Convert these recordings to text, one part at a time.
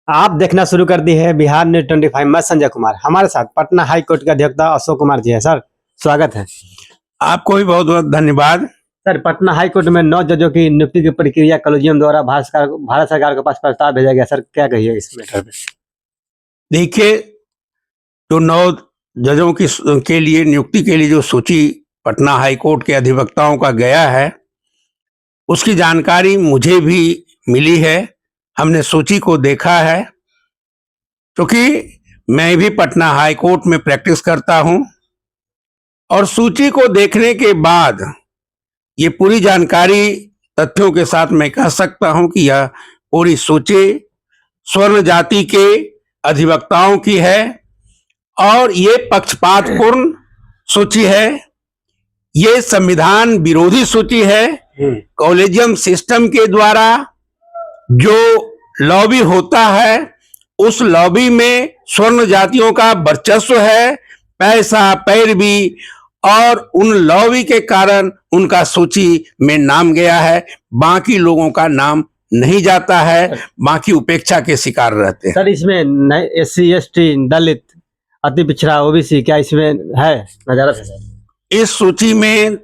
आप देखना शुरू कर दी है बिहार न्यूज 25। मैं संजय कुमार, हमारे साथ पटना हाई कोर्ट के अध्यक्ष अशोक कुमार जी है। सर, स्वागत है। आपको भी बहुत बहुत धन्यवाद। सर, पटना हाई कोर्ट में 9 जजों की नियुक्ति की प्रक्रिया कॉलेजियम द्वारा भारत सरकार के पास प्रस्ताव भेजा गया। सर, क्या कहिए इस मैटर पे? देखिए, जो 9 जजों के लिए नियुक्ति के लिए जो सूची पटना हाई कोर्ट के अधिवक्ताओं का गया है, उसकी जानकारी मुझे भी मिली है। हमने सूची को देखा है, क्योंकि मैं भी पटना हाई कोर्ट में प्रैक्टिस करता हूं और सूची को देखने के बाद ये पूरी जानकारी तथ्यों के साथ मैं कह सकता हूं कि यह पूरी सूची स्वर्ण जाति के अधिवक्ताओं की है और ये पक्षपातपूर्ण सूची है। ये संविधान विरोधी सूची है। कॉलेजियम सिस्टम के द्वारा जो लॉबी होता है, उस लॉबी में स्वर्ण जातियों का वर्चस्व है, पैसा, पैरवी, और उन लॉबी के कारण उनका सूची में नाम गया है। बाकी लोगों का नाम नहीं जाता है, बाकी उपेक्षा के शिकार रहते हैं। सर, इसमें SC ST, दलित, अति पिछड़ा, OBC क्या इसमें है नजारत है? इस सूची में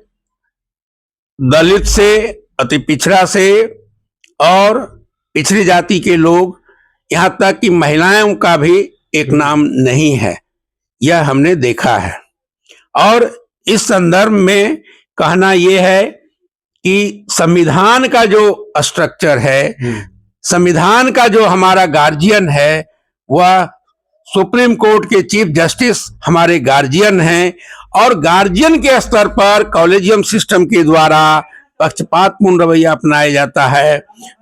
दलित से, अति पिछड़ा से और पिछड़ी जाति के लोग, यहां तक कि महिलाओं का भी एक नाम नहीं है। यह हमने देखा है। और इस संदर्भ में कहना यह है कि संविधान का जो स्ट्रक्चर है, संविधान का जो हमारा गार्जियन है, वह सुप्रीम कोर्ट के चीफ जस्टिस हमारे गार्जियन हैं और गार्जियन के स्तर पर कॉलेजियम सिस्टम के द्वारा पक्षपातपूर्ण रवैया अपनाया जाता है,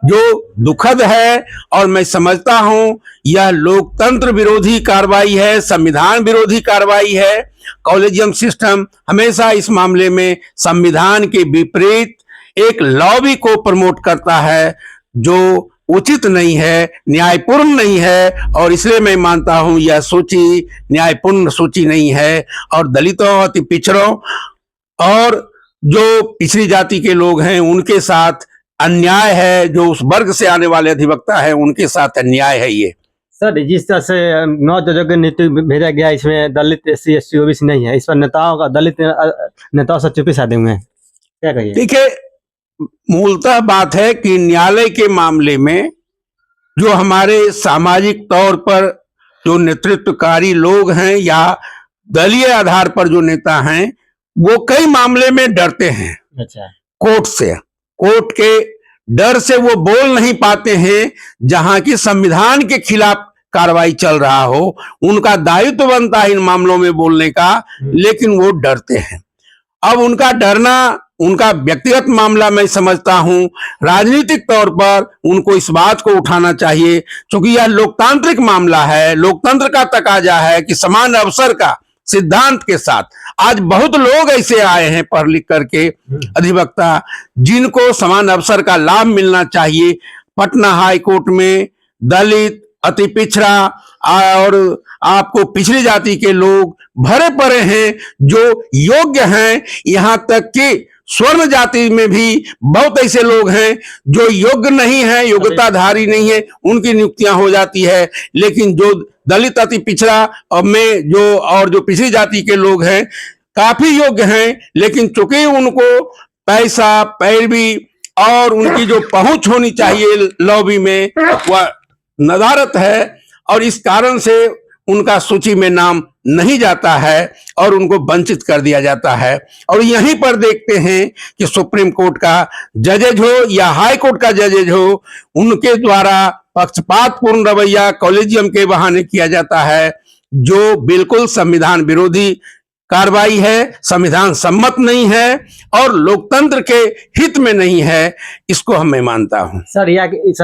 जो दुखद है। और मैं समझता हूं यह लोकतंत्र विरोधी कार्रवाई है, संविधान विरोधी कार्रवाई है। कॉलेजियम सिस्टम हमेशा इस मामले में संविधान के विपरीत एक लॉबी को प्रमोट करता है, जो उचित नहीं है, न्यायपूर्ण नहीं है। और इसलिए मैं मानता हूं यह सूची न्यायपूर्ण सूची नहीं है और दलितों, अति पिछड़ों और जो पिछड़ी जाति के लोग हैं उनके साथ अन्याय है। जो उस वर्ग से आने वाले अधिवक्ता है उनके साथ अन्याय है। ये सर, जिस तरह से 9 जजों की नियुक्ति भेजा गया, इसमें दलित, SC ST OBC नहीं है। इस पर नेताओं का, दलित नेताओं से चुप्पी साधे हुए हैं, क्या कहिए? देखिए, मूलतः बात है कि न्यायालय के मामले में जो हमारे सामाजिक तौर पर जो नेतृत्वकारी लोग हैं या दलीय आधार पर जो नेता हैं, वो कई मामले में डरते हैं। अच्छा। कोर्ट से, कोर्ट के डर से वो बोल नहीं पाते हैं। जहां की संविधान के खिलाफ कार्रवाई चल रहा हो, उनका दायित्व बनता है इन मामलों में बोलने का, लेकिन वो डरते हैं। अब उनका डरना उनका व्यक्तिगत मामला मैं समझता हूं। राजनीतिक तौर पर उनको इस बात को उठाना चाहिए, क्योंकि यह लोकतांत्रिक मामला है, लोकतंत्र का तकाजा है कि समान अवसर का सिद्धांत के साथ आज बहुत लोग ऐसे आए हैं पढ़ लिख करके अधिवक्ता, जिनको समान अवसर का लाभ मिलना चाहिए। पटना हाई कोर्ट में दलित, अति पिछड़ा और आपको पिछड़ी जाति के लोग भरे पड़े हैं, जो योग्य हैं। यहां तक कि स्वर्ण जाति में भी बहुत ऐसे लोग हैं जो योग्य नहीं है, योग्यताधारी नहीं है, उनकी नियुक्तियां हो जाती है। लेकिन जो दलित, अति पिछड़ा और जो पिछड़ी जाति के लोग हैं, काफी योग्य हैं, लेकिन चूंकि उनको पैसा, पैरवी और उनकी जो पहुंच होनी चाहिए लॉबी में, वह नदारत है और इस कारण से उनका सूची में नाम नहीं जाता है और उनको वंचित कर दिया जाता है। और यहीं पर देखते हैं कि सुप्रीम कोर्ट का जजेज हो या हाई कोर्ट का जजेज हो, उनके द्वारा पक्षपातपूर्ण रवैया कॉलेजियम के बहाने किया जाता है, जो बिल्कुल संविधान विरोधी कार्रवाई है, संविधान सम्मत नहीं है और लोकतंत्र के हित में नहीं है। इसको हम मैं मानता हूं। सर,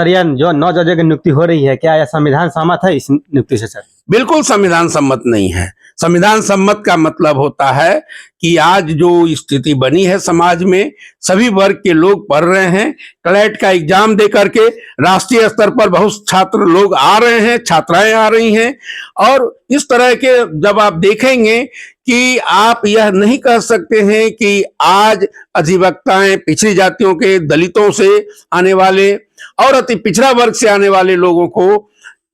यह जो 9 जजों की नियुक्ति हो रही है, क्या यह संविधान सम्मत है इस नियुक्ति से? सर, बिल्कुल संविधान सम्मत नहीं है। संविधान सम्मत का मतलब होता है कि आज जो स्थिति बनी है समाज में, सभी वर्ग के लोग पढ़ रहे हैं। क्लैट का एग्जाम दे करके राष्ट्रीय स्तर पर बहुत छात्र लोग आ रहे हैं, छात्राएं आ रही हैं। और इस तरह के जब आप देखेंगे कि आप यह नहीं कह सकते हैं कि आज अधिवक्ताएं पिछड़ी जातियों के, दलितों से आने वाले और अति पिछड़ा वर्ग से आने वाले लोगों को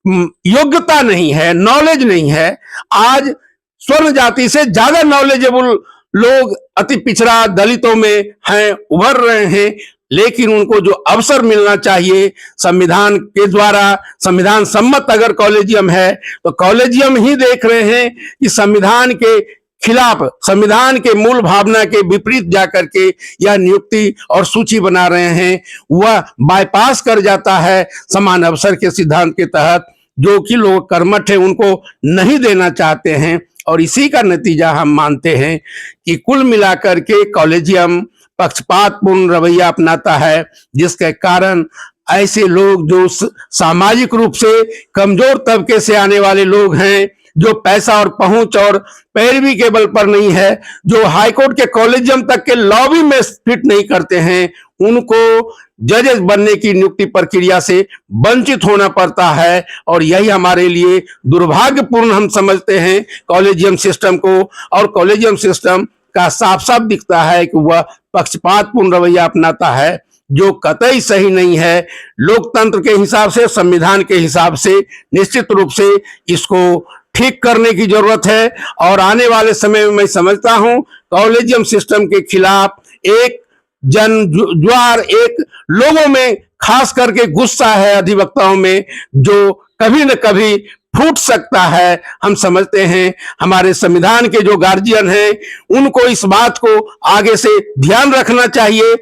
योग्यता नहीं है, नॉलेज नहीं है। आज स्वर्ण जाति से ज्यादा नॉलेजेबल लोग अति पिछड़ा दलितों में हैं, उभर रहे हैं, लेकिन उनको जो अवसर मिलना चाहिए संविधान के द्वारा, संविधान सम्मत अगर कॉलेजियम है तो कॉलेजियम ही देख रहे हैं कि संविधान के खिलाफ, संविधान के मूल भावना के विपरीत जाकर के यह नियुक्ति और सूची बना रहे हैं, वह बाईपास कर जाता है समान अवसर के सिद्धांत के तहत, जो कि लोग कर्मठ है उनको नहीं देना चाहते हैं। और इसी का नतीजा हम मानते हैं कि कुल मिलाकर के कॉलेजियम पक्षपातपूर्ण रवैया अपनाता है, जिसके कारण ऐसे लोग जो सामाजिक रूप से कमजोर तबके से आने वाले लोग हैं, जो पैसा और पहुंच और पैरवी के बल पर नहीं है, जो हाईकोर्ट के कॉलेजियम तक के लॉबी में फिट नहीं करते हैं, उनको जजेस बनने की नियुक्ति प्रक्रिया से वंचित होना पड़ता है। और यही हमारे लिए दुर्भाग्यपूर्ण हम समझते हैं कॉलेजियम सिस्टम को। और कॉलेजियम सिस्टम का साफ साफ दिखता है कि वह पक्षपातपूर्ण रवैया अपनाता है, जो कतई सही नहीं है। लोकतंत्र के हिसाब से, संविधान के हिसाब से निश्चित रूप से इसको ठीक करने की जरूरत है। और आने वाले समय में मैं समझता हूं कॉलेजियम सिस्टम के खिलाफ एक जन ज्वार, एक लोगों में खास करके गुस्सा है अधिवक्ताओं में, जो कभी न कभी फूट सकता है। हम समझते हैं हमारे संविधान के जो गार्जियन हैं उनको इस बात को आगे से ध्यान रखना चाहिए।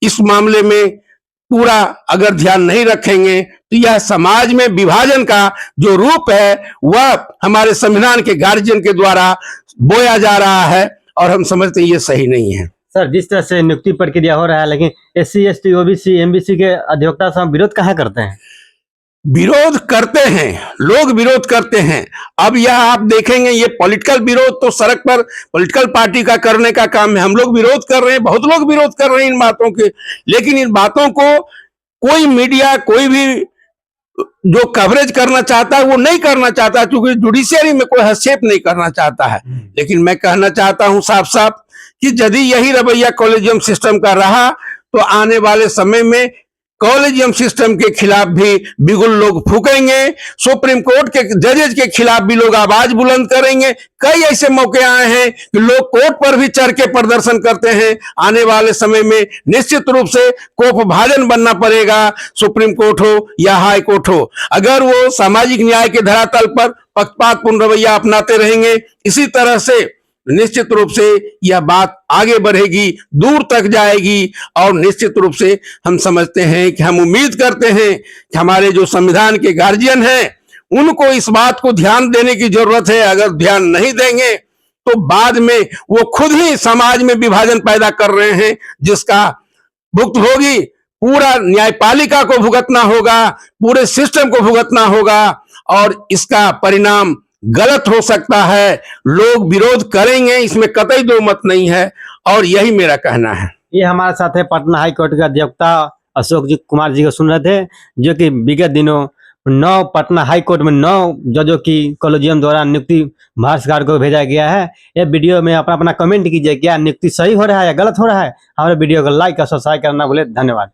इस मामले में पूरा अगर ध्यान नहीं रखेंगे तो यह समाज में विभाजन का जो रूप है वह हमारे संविधान के गार्जियन के द्वारा बोया जा रहा है, और हम समझते हैं ये सही नहीं है। सर, जिस तरह से नियुक्ति प्रक्रिया हो रहा है, लेकिन SC ST OBC MBC के अधिवक्ता साहब विरोध कहाँ करते हैं? विरोध करते हैं, लोग विरोध करते हैं। अब यह आप देखेंगे, ये पॉलिटिकल विरोध तो सड़क पर पॉलिटिकल पार्टी का करने का काम है। हम लोग विरोध कर रहे हैं, बहुत लोग विरोध कर रहे हैं इन बातों के, लेकिन इन बातों को कोई मीडिया, कोई भी जो कवरेज करना चाहता है वो नहीं करना चाहता, क्योंकि जुडिशियरी में कोई हस्तक्षेप नहीं करना चाहता है। लेकिन मैं कहना चाहता हूं साफ साफ कि यदि यही रवैया कॉलेजियम सिस्टम का रहा तो आने वाले समय में कॉलेजियम सिस्टम के खिलाफ भी बिगुल लोग फूकेंगे, सुप्रीम कोर्ट के जजेज के खिलाफ भी लोग आवाज बुलंद करेंगे। कई ऐसे मौके आए हैं कि लोग कोर्ट पर भी चढ़ के प्रदर्शन करते हैं। आने वाले समय में निश्चित रूप से कोप भाजन बनना पड़ेगा, सुप्रीम कोर्ट हो या हाई कोर्ट हो। अगर वो सामाजिक न्याय के धरातल पर पक्षपातपूर्ण रवैया अपनाते रहेंगे, इसी तरह से निश्चित रूप से यह बात आगे बढ़ेगी, दूर तक जाएगी। और निश्चित रूप से हम समझते हैं कि, हम उम्मीद करते हैं कि हमारे जो संविधान के गार्जियन हैं उनको इस बात को ध्यान देने की जरूरत है। अगर ध्यान नहीं देंगे तो बाद में वो खुद ही समाज में विभाजन पैदा कर रहे हैं, जिसका भुगत होगी पूरा न्यायपालिका को भुगतना होगा, पूरे सिस्टम को भुगतना होगा, और इसका परिणाम गलत हो सकता है। लोग विरोध करेंगे, इसमें कतई दो मत नहीं है, और यही मेरा कहना है। ये हमारे साथ है पटना हाई कोर्ट के अधिवक्ता अशोक जी कुमार जी को सुन रहे थे, जो कि विगत दिनों 9 पटना हाई कोर्ट में 9 जजों की कॉलेजियम द्वारा नियुक्ति भारत सरकार को भेजा गया है। ये वीडियो में अपना कमेंट कीजिए, क्या नियुक्ति सही हो रहा है या गलत हो रहा है। हमारे वीडियो को लाइक और सब्सक्राइब करना भूले। धन्यवाद।